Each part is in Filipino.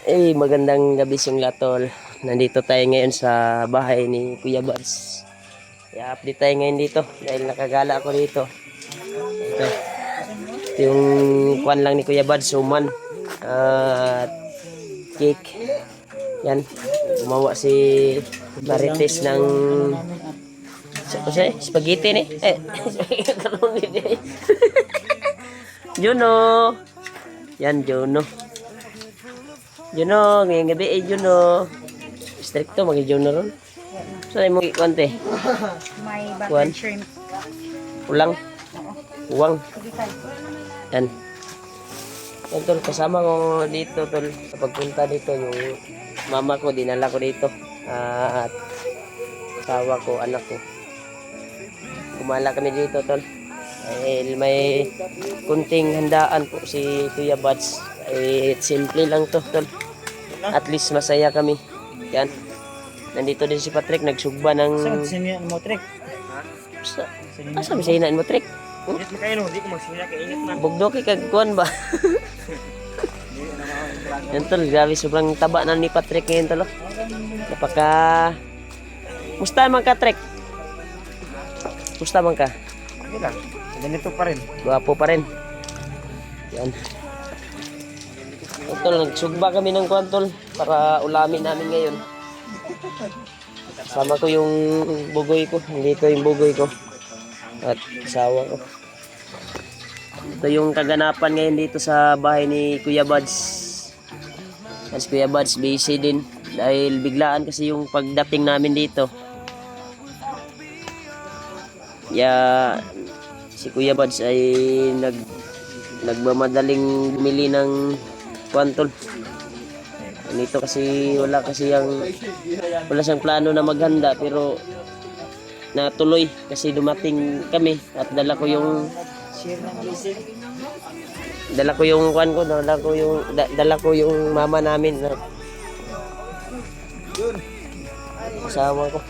Magandang gabi siyang latol. Nandito tayo ngayon sa bahay ni Kuya Bads. I-update tayo ngayon dito dahil nakagala ako dito. Ito yung kwan lang ni Kuya Bads, suman at cake. Yan, gumawa si Marites ng spaghetti ni. Juno. Yan, Juno. Juno, ngayong gabi Juno. Stricto, mag-Juno ron. Saan mo ikwante? May butter shrimp. Ulang? Uwang? Yan. Yan tol, kasama ko dito tol. Kapag punta dito, yung mama ko, dinala ko dito. At asawa ko, anak ko. Kumala kami dito tol. Dahil may kunting handaan po si Kuya Bads. Simple lang to tol. At least masaya kami. Yan. Nandito din si Patrick, nagsugba ng... Saan sinihan mo, Trek? Asa may sinaan mo, Trick? Init mo kayo, no? Hindi ko magsinila kay init man. Bugdoki kagkuhan ba? Yan tol, grabe sobrang taba na ni Patrick ngayon tol. Napaka... Musta man ka, Trick? Musta man ka? Okay lang. Ganito pa rin. Guwapo pa rin. Yan. Tol, nagsugba kami ng kuhan tol para ulamin namin ngayon. Sama ko yung bugoy ko. Dito yung bugoy ko. At asawa ko. Ito yung kaganapan ngayon dito sa bahay ni Kuya Bads. As Kuya Bads busy din. Dahil biglaan kasi yung pagdating namin dito. Si Kuya Bads ay nagmamadaling bumili ng kwantol. Nito kasi wala siyang plano na maghanda pero natuloy kasi dumating kami at dala ko yung mama namin na kasama ko.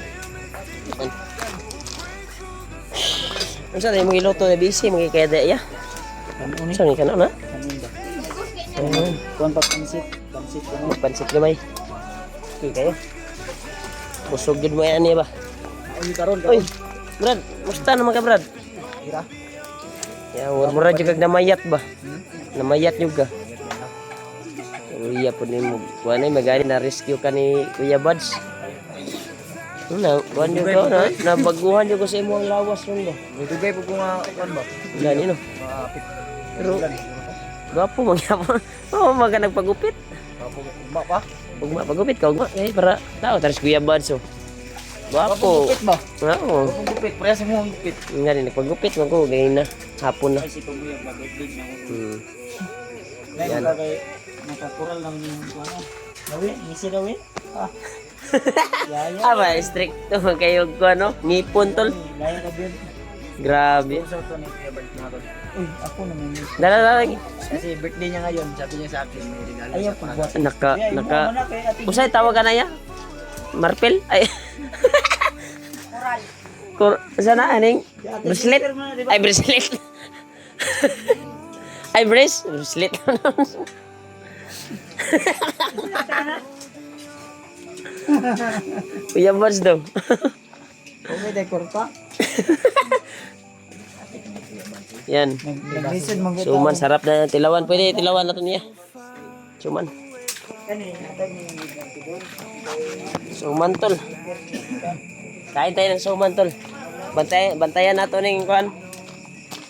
Ano sa mo iluto na busy magkikeda ya? Saan ka na? Kuhan pa pansit. Pansit gamay. Okay kayo. Busog yun mo yan niya ba? Ay, karon. Uy, Brad, musta naman ka Brad? Hira. Mura juga namayat ba? Namayat juga. Iya po ni mo. Kuha na magani na rescue ka ni Kuya Bads. Kuhan juga na. Nabaguhan juga sa imo ang lawas ron ba? Dugay po kung kuhan ba? Gani no. Pero gapo mangyapon. Oh, maga nagpagupit. Ugma pa? Ugma pagupit ka ugma para tao taris Kuya Bads oh. Gapo. Gupit ba? Oo. Gupit. Parehas mo ang gupit. Ngani nagpagupit man ko ganyan na hapon na. Ay, si Pagbuya ba? Gupit na ako. Yan. Nakatural lang yung kuhan. Gawin? Easy gawin? Yaya. Ba, strict to kayo ko ano, ngipon tol. Gaya ka din. Grabe. Sa ito ni Kuya Bert na uy, ako naman yun. Dala. Kasi birthday niya ngayon, sabi niya sa akin, may regalo Ayaw siya para. naka. Usay tawag ka na ya? Marpel? Ay. Sana aning bracelet? Ay bracelet. Ay bracelet. Kuya Bads daw. Okay, dekor pa. Yan. Nag-visit mong Suman, sarap na yan. Tilawan. Pwede tilawan na ito niya. Suman. Suman tol. Kain tayo ng suman tol. Bantayan na ito ng kuhan.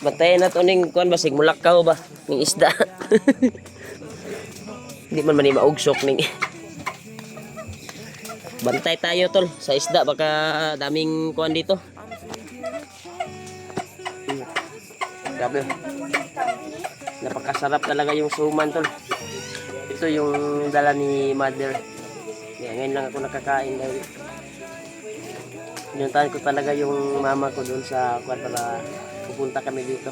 Bantayan na ito ng kuhan. Basig mulakaw ba? Ng isda. Hindi man maugsok ng... Bantay tayo tol sa isda. Baka daming kuhan dito. Grabe. Napakasarap talaga yung suman tol. Ito yung dala ni mother. Ngayon lang ako nakakain dahil pinuntahan ko talaga yung mama ko doon sa kwan para pupunta kami dito.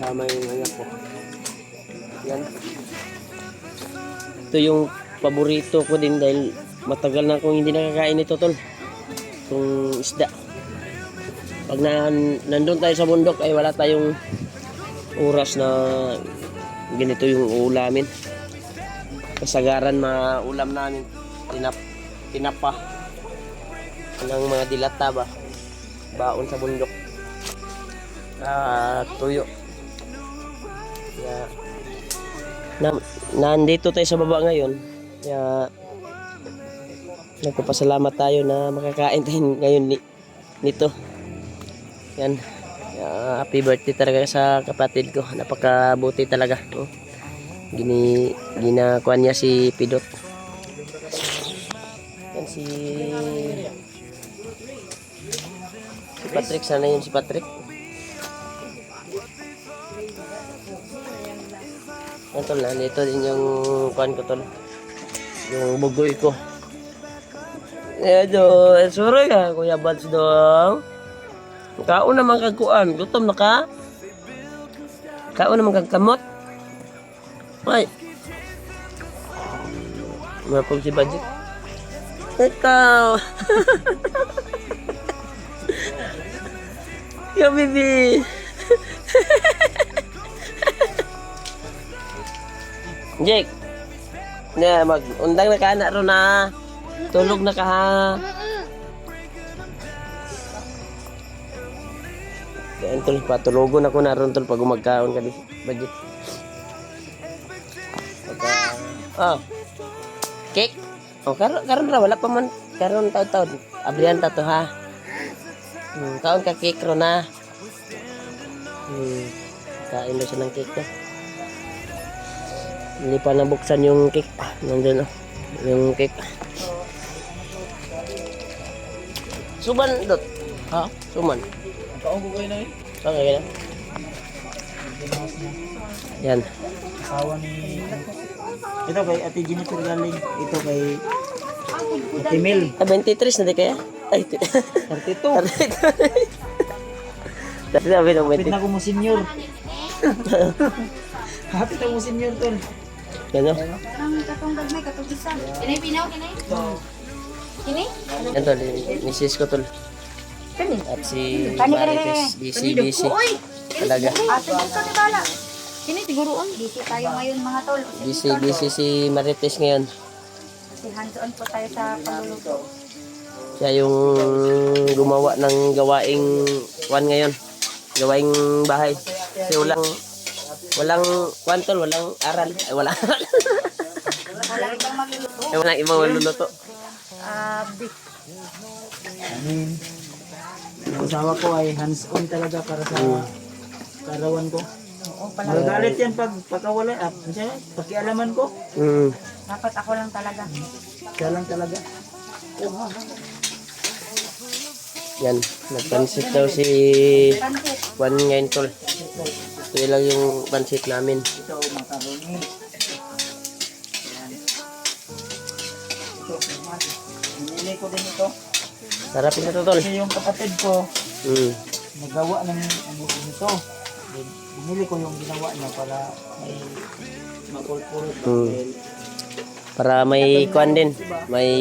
Sama yung anak ko. Yan. Ito yung paborito ko din dahil matagal na akong hindi nakakain ito tol. Itong isda. Pag nandun tayo sa bundok ay wala tayong oras na ganito yung ulamin. kasagaran maulam namin. Tinapa ng mga dilata ba, baon sa bundok, tuyo. Kaya nandito tayo sa baba ngayon, kaya nagpapasalamat tayo na makakain tayo ngayon nito. Yan. Happy birthday talaga sa kapatid ko, napakabuti talaga. Ginakuan niya si Pidot. Yan si Patrick, sana yun si Patrick. Yan tol, nandito din yung kuan ko tol, yung bugoy ko. Edo, sorry ka Kuya Bads dong. Kaon naman kagkuan, gutom na ka? Kaon naman kagkamot? Ay. Mapag si Budget. Ikaw. Yo, baby. Jake. Yeah, mag-undang na ka na ron na. Tulog na ka ha. Yan tol, patulogon ako na ron tol pag umagkaon ka di Budget. Cake. Karon ra wala pa man karon taon-taon. Abrihan ta to ha. Kaon ka cake ro na. Kain na siya ng cake to. Hindi pa nabuksan yung cake. Nandun yung cake. Suman dot. Ha? Suman. Kaon ko kayo na eh. Okay na. Yan. Asawa ni... Ito kay Ate Jennifer galing. Ito kay Ate Mel. 23 na di kaya? Ay, 32. Dati sabi ng Kapit 20. na ko mo senior. Kapit na mo senior tol. Gano? Ang katong gagmay, katong isa. Kinay pinaw, kinay? Kinay? Yan tol, misis ko tol. Kani? At si Marites, busy. Talaga. Ate, ito ni Bala. Kinay, siguroon. Busy tayo ngayon mga tol. Busy si Marites ngayon. Kasi hands-on po tayo sa pagluluto. Siya yung gumawa ng gawaing kwan ngayon. Gawaing bahay. Kasi walang kwan tol, walang aral. Ay, walang aral. Walang ibang magluluto. Ay, walang ibang maluluto. Beef. Amin. Ang asawa ko ay hands-on talaga para sa karawan ko. Oo, pala. Magagalit yan pag pagkawala. Pakialaman ko. Dapat ako lang talaga. Siya lang talaga. Yan, nagpansit daw si Pansit. Kwan ngayon tol. Ito lang yung pansit namin. Ito, macaroni. Ayan. Ito, binili ko din ito. Sarap ito tol. Kasi yung kapatid ko, Mm. nagawa ng ano nito. Binili ko yung ginawa niya para may mapulpulot. Para may kwan din. May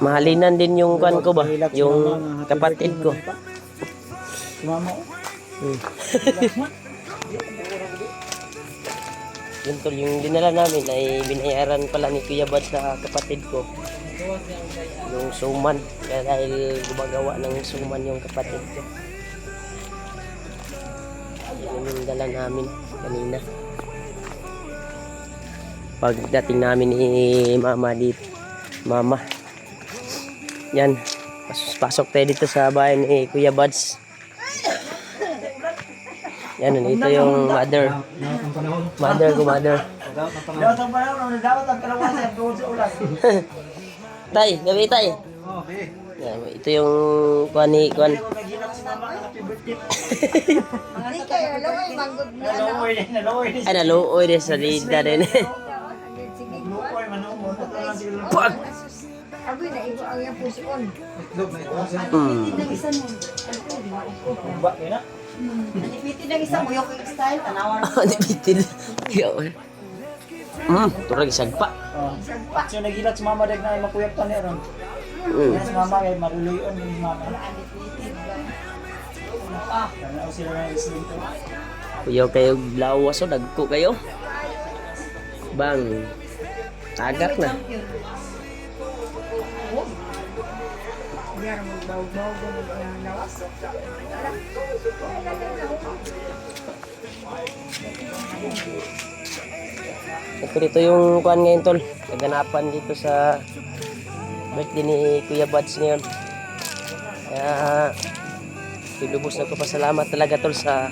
mahalinan din yung kwan ko ba? Yung kapatid ko. Mama. Yun tol, yung dinala namin ay binayaran pala ni Kuya Bad sa kapatid ko. Yung suman. Kaya dahil gumagawa ng suman yung kapatid ko. Yun yung dala namin kanina. Pagdating namin ni Mama dito. Mama. Yan. Pasok tayo dito sa bahay ni Kuya Buds. Yan, ito yung mother. Mother ko, mother. Dapat ang panahon, dapat ang kalawasan doon sa ulan. Tay, gabi tay. Okay. Yan, ito yung kuan ni kuan. Ako naghilang si mama ng happy birthday. Hindi kayo, alam mo, manggod na ano. Naloy din. Ay, naluoy din sa lida din. Sige. Lukoy, manumot. Ito lang siguro. Pag! Aboy, naigo ang yung puson. Hmm. Ang isa mo. Ba, kaya na? Nipiti ng isa mo, yung style, tanawan. Ano bitin? Turag sagpa. Sagpa. So nagilat si mama dahil na makuyap pa niya ron. Yan si mama ay maruloyon ni mama. Kaya sila na isling to. Kuyaw kayo blawas o dagko kayo. Bang. Tagak na. Ito yung kuan ngayon tol. Kaganapan dito sa birthday ni Kuya Buds ngayon. Kaya lubos na ko pasalamat talaga tol sa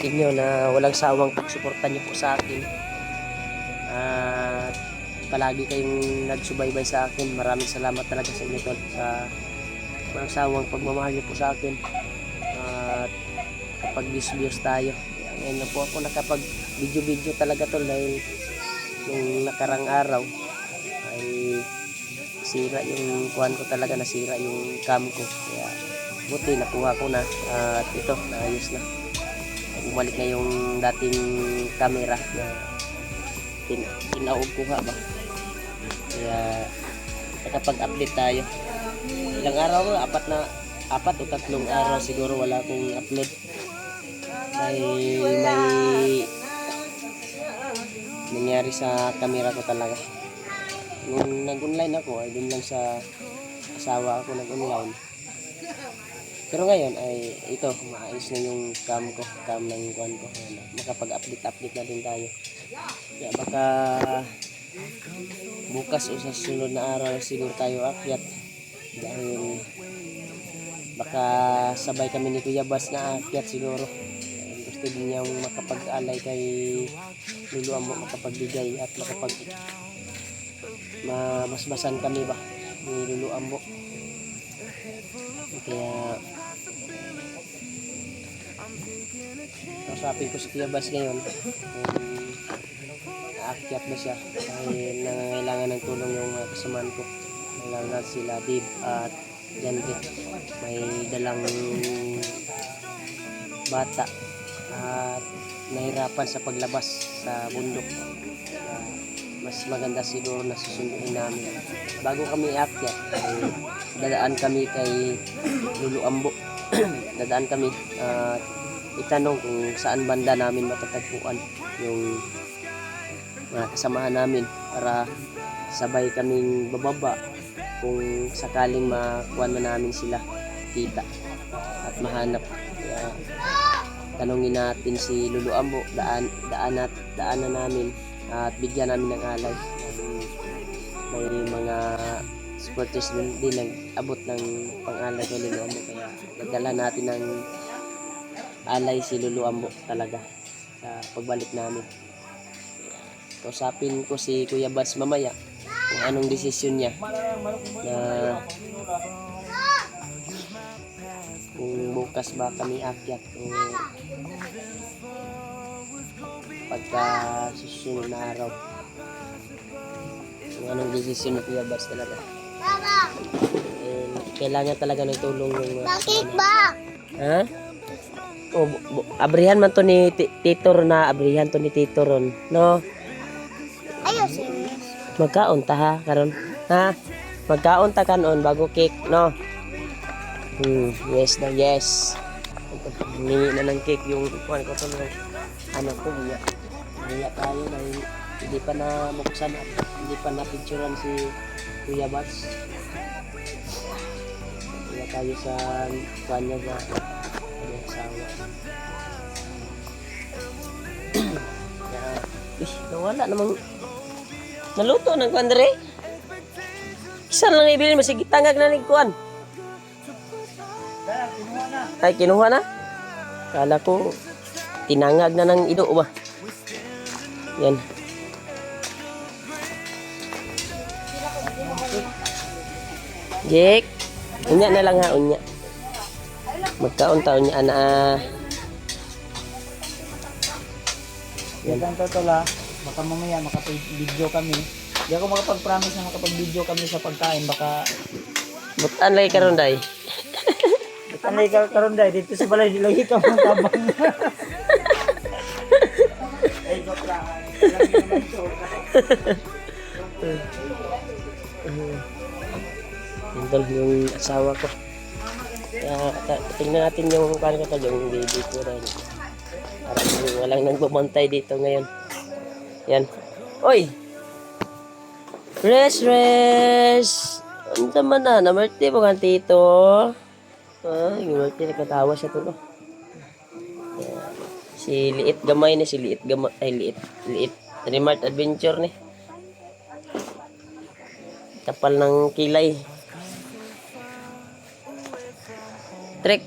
inyo na walang sawang pagsuporta niyo po sa akin. At palagi kayong nagsubaybay sa akin. Maraming salamat talaga sa inyo tol sa walang sawang pagmamahal niyo po sa akin. At kapag views tayo. Ngayon na po ako nakapag video talaga tol dahil nung nakarang araw ay sira yung kuhan ko talaga, nasira yung cam ko. Kaya buti nakuha ko na at ito naayos na. Bumalik na yung dating camera na tinaog ko ba. Kaya nakapag-update tayo. Ilang araw ko, apat o 3 araw siguro wala akong upload. Ay may nangyari sa camera ko talaga. Nung nag-online ako ay dun lang sa asawa ako nag-online. Pero ngayon ay ito, maayos na yung cam ng kuhan ko. Makapag-update na din tayo. Kaya baka bukas o sa sunod na araw siguro tayo akyat. Dahil baka sabay kami ni Kuya Bas na akyat siguro. Gusto din niyang makapag-alay kay Lulu Ambo, makapagbigay at masbasan kami ba ni Lulu Ambo. Kaya kasapin ko si Kuya Bas ngayon kung aakyat ba siya dahil nangangailangan ng tulong yung mga kasamaan ko. Nangangailangan sila Dave at Janrit, may dalang bata at nahirapan sa paglabas sa bundok. Mas maganda siguro na susunduin namin. Bago kami aakyat ay dadaan kami kay Lulu Ambo. Dadaan kami at itanong kung saan banda namin matatagpuan yung mga kasamahan namin para sabay kaming bababa kung sakaling makuha na namin sila kita at mahanap. Kaya tanongin natin si Lulu Ambo, daanan namin at bigyan namin ng alay. May mga supporters din nag-abot ng pang-alay kay Lulu Ambo, kaya nagdala natin ng alay si Lulu Ambo talaga sa pagbalik namin. Kausapin ko si Kuya Bas mamaya kung anong desisyon niya na kung bukas ba kami akyat o pagka susunod na araw, kung anong desisyon ni Kuya Bas talaga. Kailangan talaga ng tulong yung Bakit ba? ha? O abrihan man to ni Titor na abrihan to ni Titoron, no? Ayos. Magkaon ta ha karon. Ha? Magkaon ta kanon bago cake, no? Yes na yes. Hingi na ng cake yung kuwan ko to ng ano ko niya. Niya tayo dahil hindi pa na buksan at hindi pa na picturean si Kuya Bats. Niya tayo sa kanya na asawa. Nawala namang naluto ng kuwan dere. Isa lang ibili mo sige tangag na ning kuwan. Ay kinuha na. Kala ko tinangag na ng ido ba. Yan. Jek. Unya na lang ha unya. Magkaon taon niya ana. Yan ang totoo la. Baka mamaya makapag-video kami. Hindi ako makapag-promise na makapag-video kami sa pagkain. Baka Butan lagi karon day. anay ka karon dai dito sa balay lagi ka mga tabang. Ay go lang. Hintol yung asawa ko. Kaya tingnan natin yung kano ko yung baby ko rin. Parang walang nang bumantay dito ngayon. Yan. Oy! Res! Ano naman na? Namerti mo kang tito? Yung merti nakatawa siya to. Yan. Si Liit Gamay ni. Si Liit Gamay. Ay, Liit. Remart Adventure ni. Kapal ng kilay. Trek.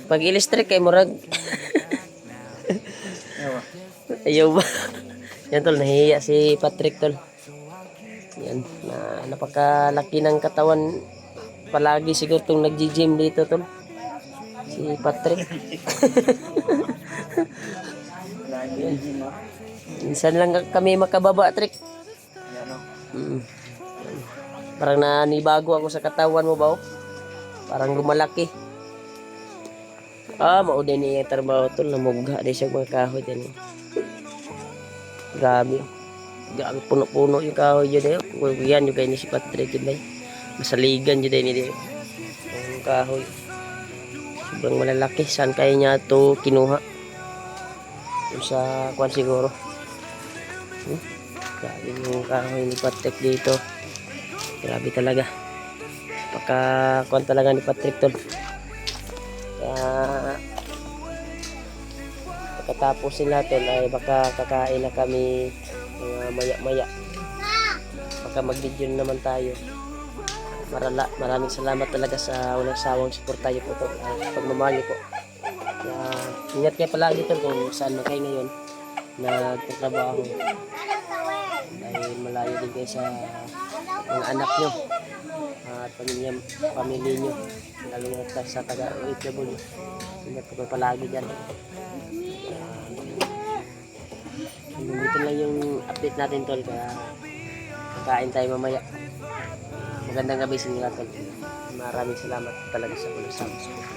Pag ilis trek kay murag. Ayaw ba? Yan tol, nahihiya si Patrick tol. Yan, napakalaki ng katawan. Palagi siguro itong nag-gym dito tol. Si Patrick. Yan. Minsan lang kami makababa, Trick. Parang nanibago ako sa katawan mo ba? Parang lumalaki. Maudin niya yung trabaho tol. Namugha din siya mga kahoy din. Grabe. Grabe, puno-puno yung kahoy yun. Yan yung kayo ni si Patrick yun. Masaligan yun din. Yung kahoy. Sobrang malalaki. Saan kaya niya ito kinuha? Yung sa kwan siguro. Grabe yung kahoy ni Patrick dito. Grabe talaga. Pagka-kwan talaga ni Patrick tol. Kaya pagkatapos sila tol ay baka kakain na kami maya-maya. Baka mag-video naman tayo. Maraming salamat talaga sa walang sawang suporta niyo po tol. Pagmamahal niyo po. Kaya ingat kayo palagi tol kung saan na kayo ngayon nagtatrabaho. Dahil malayo din kayo sa mga anak nyo at pamilya nyo, lalo na sa taga-OFW. Ingat ko palagi dyan. Dito lang yung update natin tol, kaya kakain tayo mamaya. Magandang gabi sa inyo tol. Maraming salamat talaga sa walang sawang suporta.